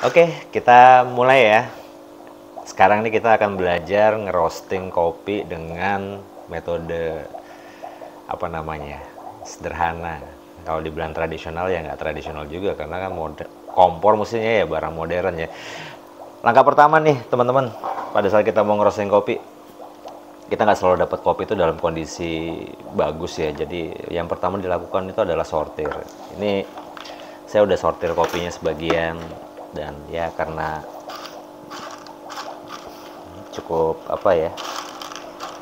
Oke, kita mulai ya. Sekarang nih kita akan belajar ngerosting kopi dengan metode apa namanya, sederhana. Kalau dibilang tradisional ya nggak tradisional juga, karena kan kompor mestinya ya barang modern ya. Langkah pertama nih teman-teman, pada saat kita mau ngerosting kopi, kita nggak selalu dapat kopi itu dalam kondisi bagus ya. Jadi yang pertama dilakukan itu adalah sortir. Ini saya udah sortir kopinya sebagian, dan ya karena cukup apa ya,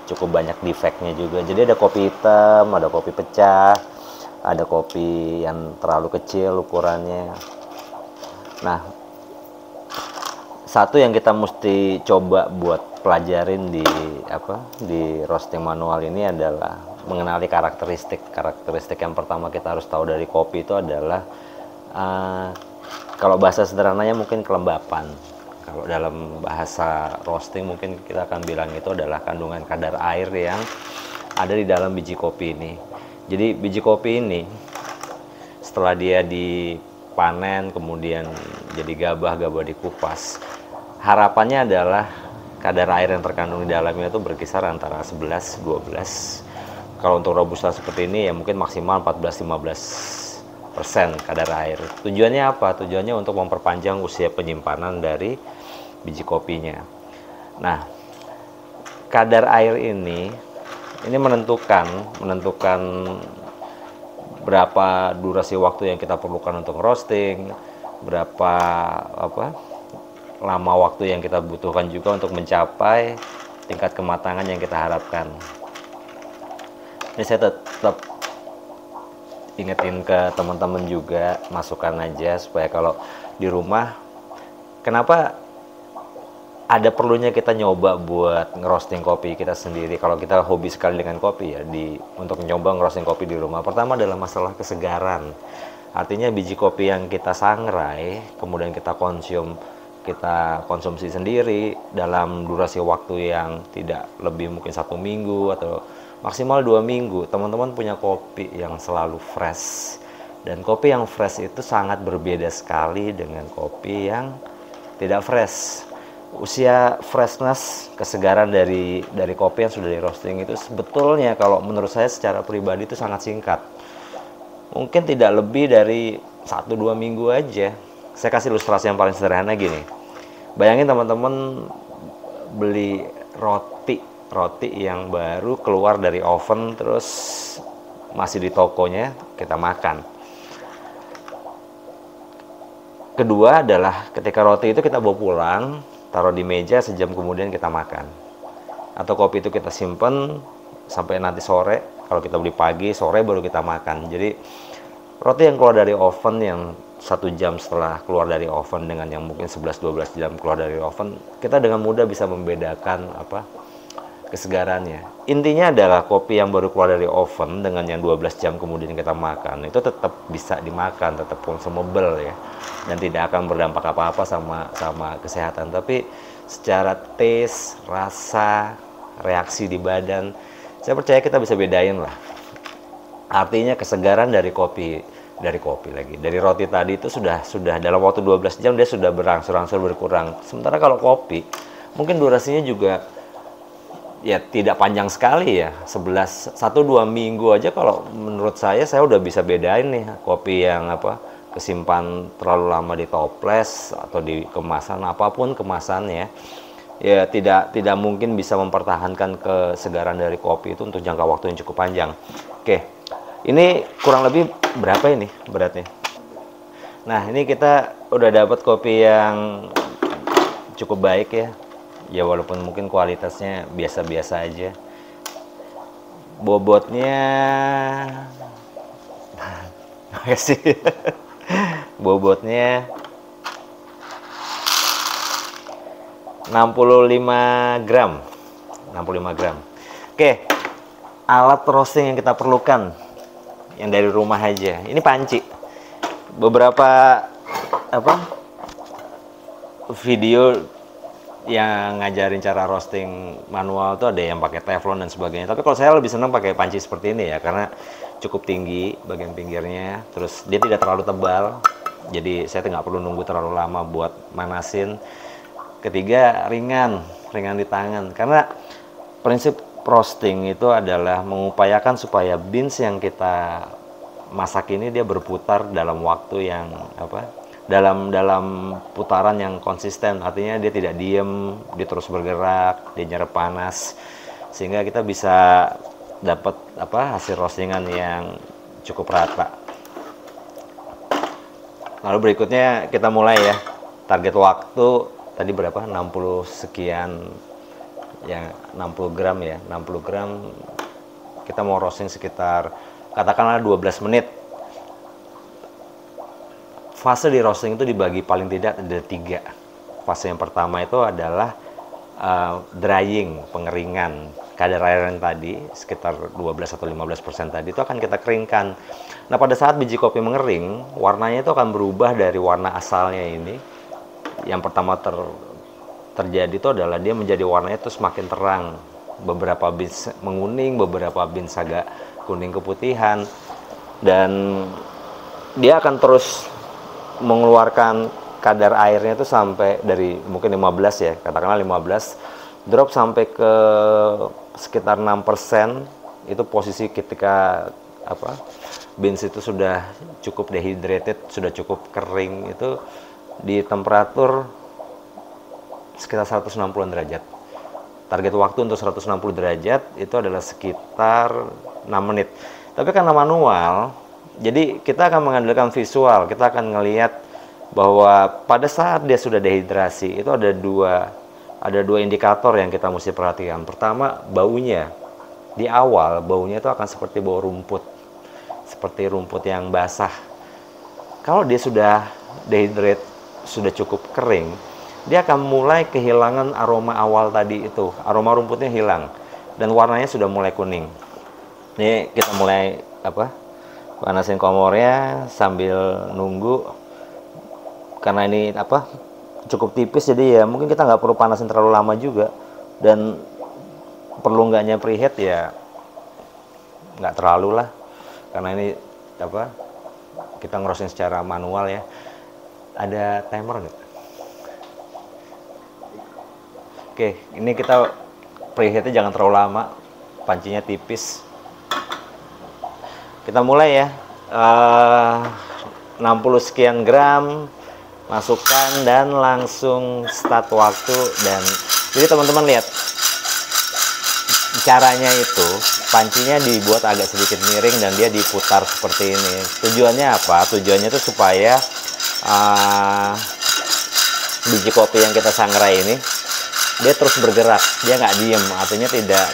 cukup banyak defeknya juga. Jadi ada kopi hitam, ada kopi pecah, ada kopi yang terlalu kecil ukurannya. Nah, satu yang kita mesti coba buat pelajarin di roasting manual ini adalah mengenali karakteristik yang pertama kita harus tahu dari kopi itu adalah kalau bahasa sederhananya mungkin kelembapan. Kalau dalam bahasa roasting mungkin kita akan bilang itu adalah kandungan kadar air yang ada di dalam biji kopi ini. Jadi biji kopi ini setelah dia dipanen kemudian jadi gabah dikupas, harapannya adalah kadar air yang terkandung di dalamnya itu berkisar antara 11-12. Kalau untuk robusta seperti ini ya mungkin maksimal 14-15% kadar air. Tujuannya apa? Tujuannya untuk memperpanjang usia penyimpanan dari biji kopinya. Nah, kadar air ini menentukan berapa durasi waktu yang kita perlukan untuk roasting, berapa lama waktu yang kita butuhkan juga untuk mencapai tingkat kematangan yang kita harapkan. Ini saya tetap ingetin ke teman-teman juga, masukan aja supaya kalau di rumah, kenapa ada perlunya kita nyoba buat ngerosting kopi kita sendiri. Kalau kita hobi sekali dengan kopi ya, untuk nyoba ngerosting kopi di rumah. Pertama adalah masalah kesegaran. Artinya biji kopi yang kita sangrai, kemudian kita konsumsi sendiri dalam durasi waktu yang tidak lebih mungkin 1 minggu atau maksimal 2 minggu, teman-teman punya kopi yang selalu fresh. Dan kopi yang fresh itu sangat berbeda sekali dengan kopi yang tidak fresh. Usia freshness, kesegaran dari kopi yang sudah di roasting itu sebetulnya kalau menurut saya secara pribadi itu sangat singkat. Mungkin tidak lebih dari 1-2 minggu aja. Saya kasih ilustrasi yang paling sederhana gini. Bayangin teman-teman beli roti yang baru keluar dari oven terus masih di tokonya kita makan. Kedua adalah ketika roti itu kita bawa pulang, taruh di meja, sejam kemudian kita makan. Atau kopi itu kita simpen sampai nanti sore, kalau kita beli pagi, sore baru kita makan. Jadi roti yang keluar dari oven yang 1 jam setelah keluar dari oven dengan yang mungkin 11-12 jam keluar dari oven, kita dengan mudah bisa membedakan kesegarannya. Intinya adalah kopi yang baru keluar dari oven dengan yang 12 jam kemudian kita makan, itu tetap bisa dimakan, tetap consumable ya. Dan tidak akan berdampak apa-apa sama kesehatan. Tapi secara taste, rasa, reaksi di badan, saya percaya kita bisa bedain lah. Artinya kesegaran dari roti tadi itu sudah dalam waktu 12 jam dia sudah berangsur-angsur berkurang. Sementara kalau kopi mungkin durasinya juga ya tidak panjang sekali ya, 1-2 minggu aja. Kalau menurut saya udah bisa bedain nih kopi yang kesimpan terlalu lama di toples atau di kemasan apapun kemasannya, ya tidak mungkin bisa mempertahankan kesegaran dari kopi itu untuk jangka waktu yang cukup panjang. Oke, ini kurang lebih berapa ini beratnya? Nah, ini kita udah dapat kopi yang cukup baik ya. Ya walaupun mungkin kualitasnya biasa-biasa aja. Bobotnya makasih. Bobotnya 65 gram. Oke, alat roasting yang kita perlukan yang dari rumah aja. Ini panci. Beberapa video yang ngajarin cara roasting manual tuh ada yang pakai teflon dan sebagainya. Tapi kalau saya lebih senang pakai panci seperti ini ya, karena cukup tinggi bagian pinggirnya, terus dia tidak terlalu tebal. Jadi saya nggak perlu nunggu terlalu lama buat manasin. Ketiga, ringan di tangan. Karena prinsip roasting itu adalah mengupayakan supaya beans yang kita masak ini dia berputar dalam waktu yang dalam putaran yang konsisten. Artinya dia tidak diem, dia terus bergerak, dia nyerap panas, sehingga kita bisa dapat hasil roastingan yang cukup rata. Lalu berikutnya kita mulai ya. Target waktu tadi berapa? 60 sekian, ya 60 gram ya. 60 gram kita mau roasting sekitar katakanlah 12 menit. Fase di roasting itu dibagi paling tidak ada 3. Fase yang pertama itu adalah drying, pengeringan. Kadar air yang tadi sekitar 12 atau 15% tadi itu akan kita keringkan. Nah, pada saat biji kopi mengering, warnanya itu akan berubah dari warna asalnya ini. Yang pertama terjadi itu adalah dia menjadi warnanya itu semakin terang. Beberapa beans menguning, beberapa beans agak kuning keputihan, dan dia akan terus mengeluarkan kadar airnya itu sampai dari mungkin 15 ya, katakanlah 15, drop sampai ke sekitar 6%. Itu posisi ketika beans itu sudah cukup dehydrated, sudah cukup kering, itu di temperatur sekitar 160 derajat. Target waktu untuk 160 derajat itu adalah sekitar 6 menit. Tapi karena manual, jadi kita akan mengandalkan visual. Kita akan ngelihat bahwa pada saat dia sudah dehidrasi itu ada dua indikator yang kita mesti perhatikan. Pertama, baunya. Di awal baunya itu akan seperti bau rumput, seperti rumput yang basah. Kalau dia sudah dehydrate, sudah cukup kering, dia akan mulai kehilangan aroma awal tadi itu. Aroma rumputnya hilang dan warnanya sudah mulai kuning. Ini kita mulai panasin komornya sambil nunggu. Karena ini cukup tipis, jadi ya mungkin kita nggak perlu panasin terlalu lama juga, dan perlu nggaknya preheat ya nggak terlalu lah, karena ini kita ngeroasting secara manual ya. Ada timer nggak? Oke, ini kita preheatnya jangan terlalu lama, pancinya tipis. Kita mulai ya. 60 sekian gram masukkan dan langsung start waktu. Dan jadi teman-teman lihat caranya itu, pancinya dibuat agak sedikit miring dan dia diputar seperti ini. Tujuannya apa? Tujuannya itu supaya biji kopi yang kita sangrai ini dia terus bergerak, dia nggak diem. Artinya tidak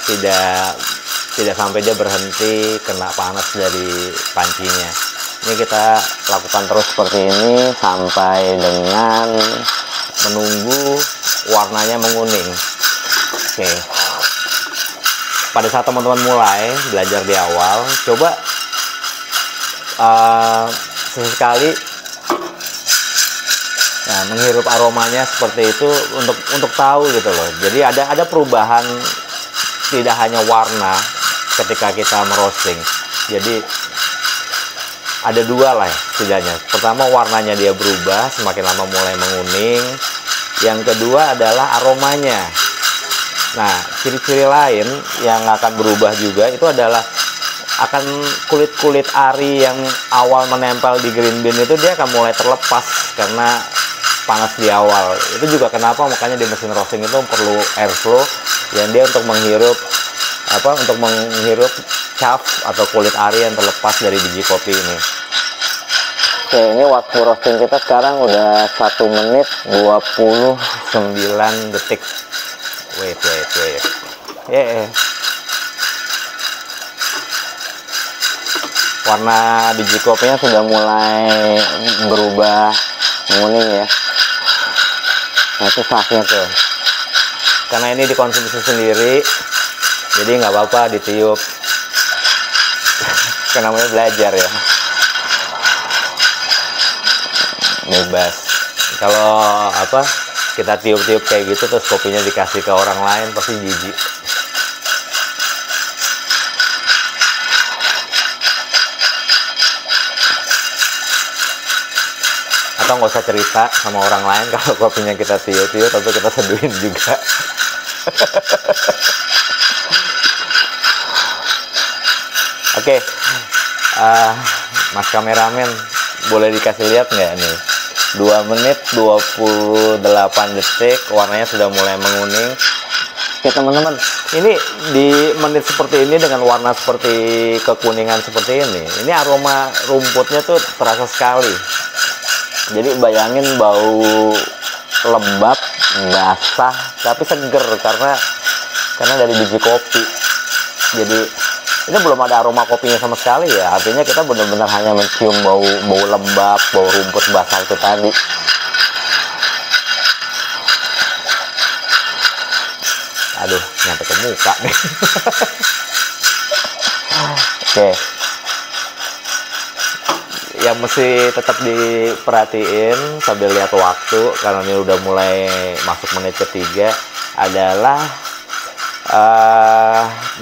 sampai dia berhenti kena panas dari pancinya. Ini kita lakukan terus seperti ini sampai dengan menunggu warnanya menguning. Oke. Pada saat teman-teman mulai belajar di awal, coba sesekali menghirup aromanya seperti itu untuk tahu gitu loh. Jadi ada perubahan, tidak hanya warna ketika kita merosting. Jadi ada dua lah setidaknya. Pertama, warnanya dia berubah, semakin lama mulai menguning. Yang kedua adalah aromanya. Nah, ciri-ciri lain yang akan berubah juga itu adalah akan kulit-kulit ari yang awal menempel di green bean itu dia akan mulai terlepas karena panas di awal. Itu juga kenapa makanya di mesin roasting itu perlu airflow yang dia untuk menghirup chaff atau kulit ari yang terlepas dari biji kopi ini. Oke, ini waktu roasting kita sekarang udah 1 menit 29 detik. Wait. Warna biji kopinya sudah mulai berubah menguning ya. Nah, itu sahnya tuh. Karena ini dikonsumsi sendiri, jadi nggak apa-apa ditiup. Karena namanya belajar ya. Bebas. Kalau kita tiup-tiup kayak gitu terus kopinya dikasih ke orang lain pasti jijik. atau nggak usah cerita sama orang lain kalau kopinya kita tiup-tiup tapi kita seduhin juga. Oke, Mas kameramen, boleh dikasih lihat nggak nih? 2 menit 28 detik, warnanya sudah mulai menguning. Oke teman-teman, ini di menit seperti ini dengan warna seperti kekuningan seperti ini aroma rumputnya tuh terasa sekali. Jadi bayangin bau lembab, basah, tapi seger karena dari biji kopi. Jadi ini belum ada aroma kopinya sama sekali ya, artinya kita benar-benar hanya mencium bau lembab, bau rumput basah itu tadi. Aduh, nyampe ke muka nih. Oke. Yang mesti tetap diperhatiin sambil lihat waktu, karena ini udah mulai masuk menit ketiga, adalah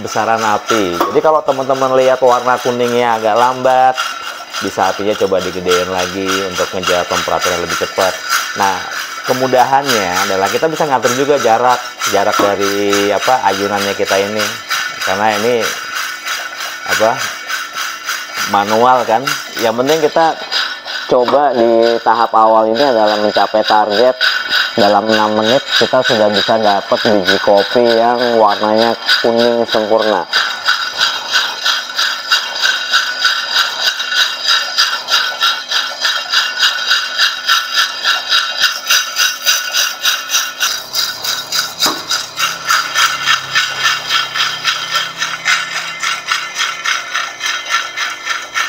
besaran api. Jadi kalau teman-teman lihat warna kuningnya agak lambat, bisa apinya coba digedein lagi untuk ngejar temperatur yang lebih cepat. Nah, kemudahannya adalah kita bisa ngatur juga jarak dari ayunannya kita ini, karena ini manual kan. Yang penting kita coba di tahap awal ini adalah mencapai target. Dalam 6 menit kita sudah bisa dapat biji kopi yang warnanya kuning sempurna.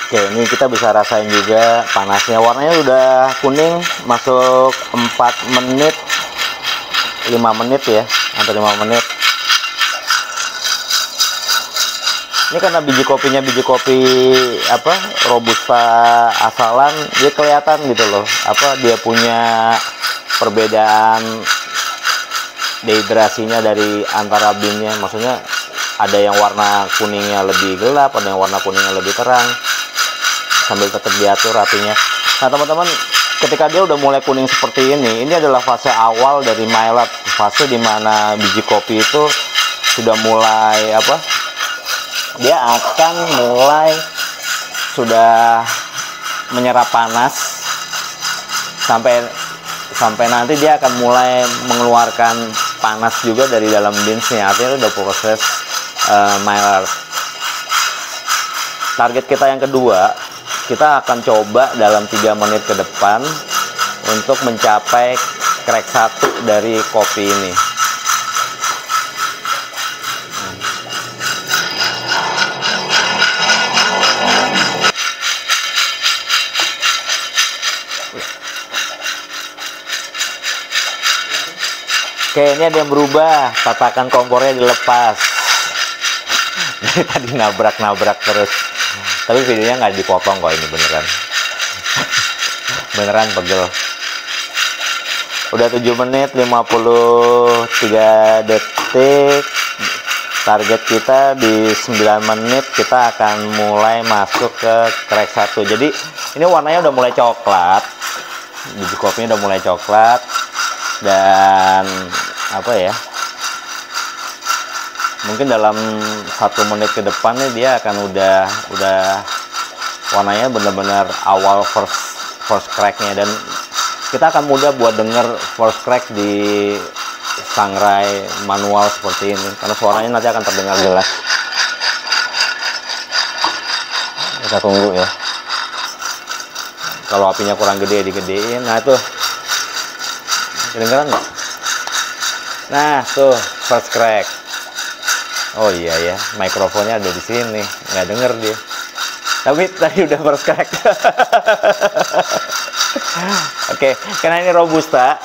Oke, ini kita bisa rasain juga panasnya. Warnanya udah kuning, masuk 4 menit 5 menit ya, hampir 5 menit. Ini karena biji kopinya biji kopi Robusta asalan, dia kelihatan gitu loh, dia punya perbedaan dehidrasinya dari antara beannya. Maksudnya ada yang warna kuningnya lebih gelap, ada yang warna kuningnya lebih terang, sambil tetap diatur apinya. Nah teman-teman, ketika dia udah mulai kuning seperti ini adalah fase awal dari maillard, fase dimana biji kopi itu sudah mulai dia akan mulai sudah menyerap panas, sampai nanti dia akan mulai mengeluarkan panas juga dari dalam beansnya. Artinya itu udah proses maillard. Target kita yang kedua, kita akan coba dalam 3 menit ke depan untuk mencapai crack 1 dari kopi ini. Oke, ini ada yang berubah, tatakan kompornya dilepas. Jadi tadi nabrak-nabrak terus. Tapi videonya nggak dipotong kok, ini beneran pegel. Udah 7 menit 53 detik. Target kita di 9 menit kita akan mulai masuk ke crack 1. Jadi ini warnanya udah mulai coklat, biji kopinya udah mulai coklat, dan mungkin dalam 1 menit ke depannya dia akan udah warnanya benar-benar awal first cracknya, dan kita akan mudah buat denger first crack di sangrai manual seperti ini karena suaranya nanti akan terdengar jelas. Kita tunggu ya, kalau apinya kurang gede digedein. Nah tuh, kedengeran nggak? Nah tuh first crack. Oh iya ya, mikrofonnya ada di sini, nggak denger dia. Tapi tadi udah first crack. Oke, karena ini Robusta,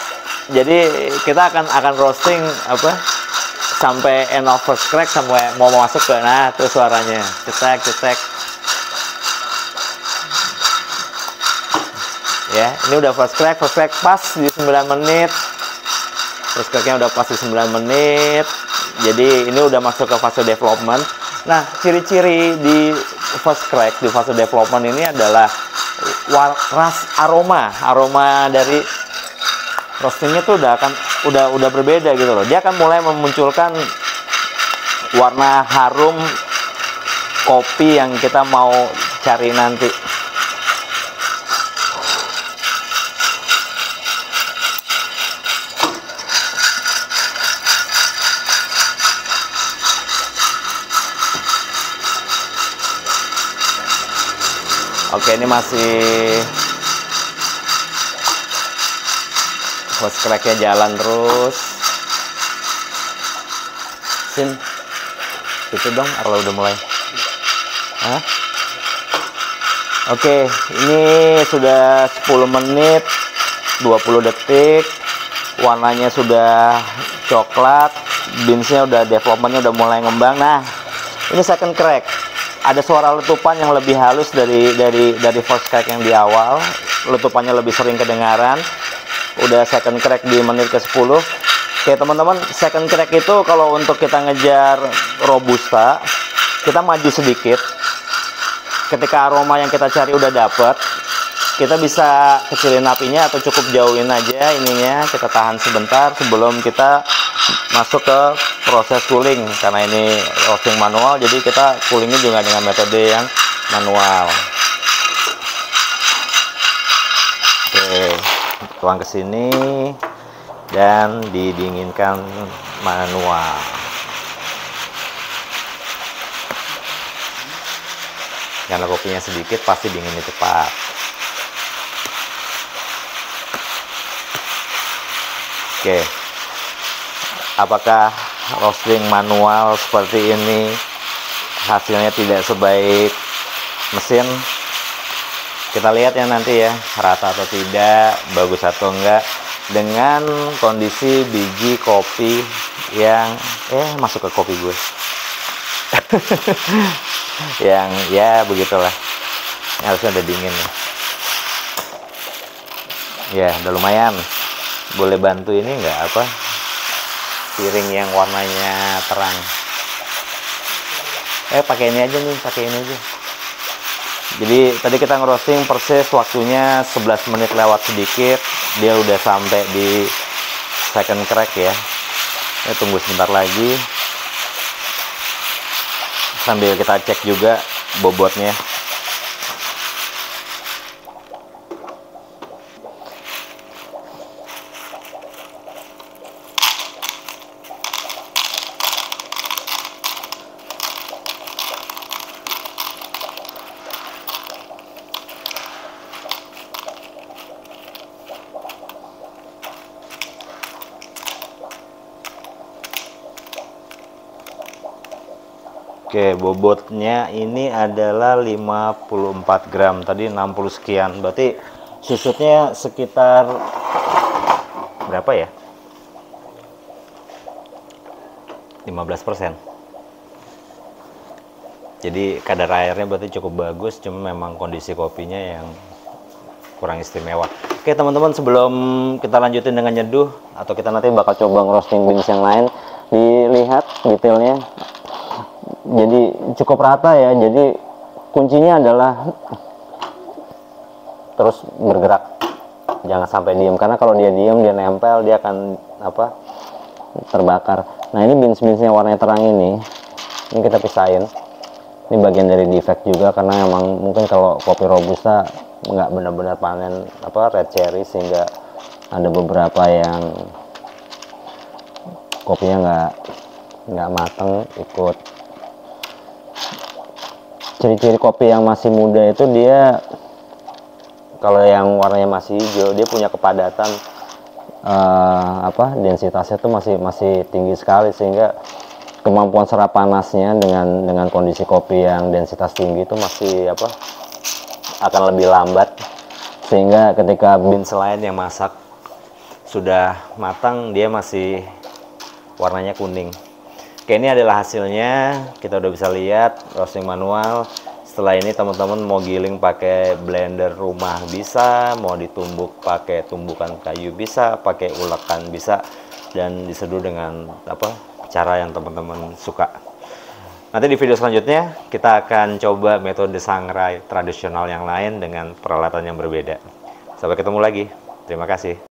jadi kita akan roasting sampai end of first crack, sampai mau masuk ke tuh suaranya, cetek. Ya, ini udah first crack pas di 9 menit. First cracknya udah pas di 9 menit. Jadi ini udah masuk ke fase development. Nah, ciri-ciri di first crack, di fase development ini adalah aroma dari roastingnya tuh udah berbeda gitu loh. Dia akan mulai memunculkan warna harum kopi yang kita mau cari nanti. Oke, ini masih voice cracknya jalan terus. Sin, itu dong, kalau udah mulai. Hah? Oke, ini sudah 10 menit 20 detik. Warnanya sudah coklat, beansnya udah developmentnya udah mulai ngembang. Nah, ini second crack. Ada suara letupan yang lebih halus dari first crack yang di awal. Letupannya lebih sering kedengaran. Udah second crack di menit ke-10. Oke teman-teman, second crack itu kalau untuk kita ngejar robusta, kita maju sedikit. Ketika aroma yang kita cari udah dapet, kita bisa kecilin apinya atau cukup jauhin aja ininya. Kita tahan sebentar sebelum kita masuk ke proses cooling, karena ini roasting manual, jadi kita coolingnya juga dengan metode yang manual. Oke, tuang ke sini dan didinginkan manual. Karena kopinya sedikit, pasti dinginnya cepat. Oke, apakah roasting manual seperti ini hasilnya tidak sebaik mesin? Kita lihat ya nanti ya, rata atau tidak, bagus atau enggak, dengan kondisi biji kopi yang masuk ke kopi gue. Yang ya begitulah, harusnya udah dingin ya, udah lumayan. Boleh bantu ini enggak apa, piring yang warnanya terang. Pakai ini aja nih, pakai ini aja. Jadi tadi kita ngerosting persis waktunya 11 menit lewat sedikit, dia udah sampai di second crack ya. Tunggu sebentar lagi sambil kita cek juga bobotnya. Oke, bobotnya ini adalah 54 gram, tadi 60 sekian, berarti susutnya sekitar berapa ya? 15%. Jadi kadar airnya berarti cukup bagus, cuma memang kondisi kopinya yang kurang istimewa. Oke teman-teman, sebelum kita lanjutin dengan nyeduh, atau kita nanti bakal coba ngerosting beans yang lain, dilihat detailnya. Jadi cukup rata ya, jadi kuncinya adalah terus bergerak, jangan sampai diem, karena kalau dia diem, dia nempel, dia akan terbakar. Nah ini beans-beansnya warnanya terang ini kita pisahin. Ini bagian dari defect juga, karena emang mungkin kalau kopi robusta nggak benar-benar panen red cherry, sehingga ada beberapa yang kopinya nggak mateng ikut. Ciri-ciri kopi yang masih muda itu dia, kalau yang warnanya masih hijau, dia punya kepadatan densitasnya tuh masih tinggi sekali, sehingga kemampuan serap panasnya dengan kondisi kopi yang densitas tinggi itu masih akan lebih lambat, sehingga ketika beans lain yang masak sudah matang, dia masih warnanya kuning. Oke, ini adalah hasilnya, kita udah bisa lihat roasting manual. Setelah ini teman-teman mau giling pakai blender rumah bisa, mau ditumbuk pakai tumbukan kayu bisa, pakai ulekan bisa, dan diseduh dengan cara yang teman-teman suka. Nanti di video selanjutnya kita akan coba metode sangrai tradisional yang lain dengan peralatan yang berbeda. Sampai ketemu lagi. Terima kasih.